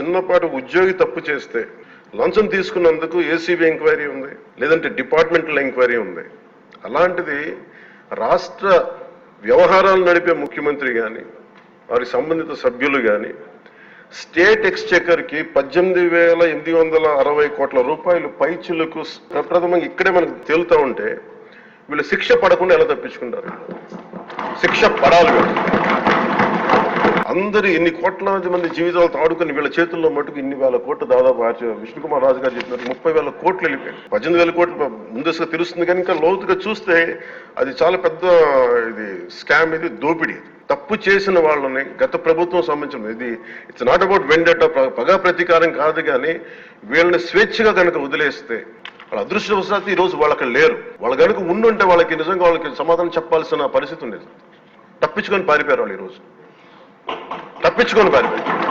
చిన్నపాటి ఉద్యోగి తప్పు చేస్తే లంచం తీసుకున్నందుకు ఏసీబీ ఎంక్వైరీ ఉంది, లేదంటే డిపార్ట్మెంటల్ ఎంక్వైరీ ఉంది. అలాంటిది రాష్ట్ర వ్యవహారాలు నడిపే ముఖ్యమంత్రి కానీ వారి సంబంధిత సభ్యులు కానీ స్టేట్ ఎక్స్చెకర్కి 18,860 కోట్ల రూపాయలు పైచులకు ప్రప్రథమంగా ఇక్కడే మనకు తేలుతూ ఉంటే వీళ్ళు శిక్ష పడకుండా ఎలా తప్పించుకుంటారు? శిక్ష పడాలి. అందరూ ఇన్ని కోట్లాది మంది జీవితాలతో ఆడుకుని వీళ్ళ చేతుల్లో మటుకు ఇన్ని వేల కోట్లు, దాదాపు విష్ణుకుమార్ రాజు గారు చెప్పినట్టు 30,000 కోట్లు వెళ్ళిపోయాయి. 18,000 కోట్లు ముందస్తుగా తెలుస్తుంది, కానీ ఇంకా లోతుగా చూస్తే అది చాలా పెద్ద ఇది స్కామ్, ఇది దోపిడీ. తప్పు చేసిన వాళ్ళని గత ప్రభుత్వం సంబంధించిన ఇది ఇట్స్ నాట్ అబౌట్ వెండట, పగా ప్రతీకారం కాదు, కానీ వీళ్ళని స్వేచ్ఛగా కనుక వదిలేస్తే వాళ్ళ అదృష్టవశాత్తు ఈ రోజు వాళ్ళకి లేరు. వాళ్ళ కనుక ఉండుంటే వాళ్ళకి నిజంగా వాళ్ళకి సమాధానం చెప్పాల్సిన పరిస్థితి ఉండేది. తప్పించుకొని పారిపోయారు వాళ్ళు, ఈరోజు తప్పించుకొని పారిపోయారు.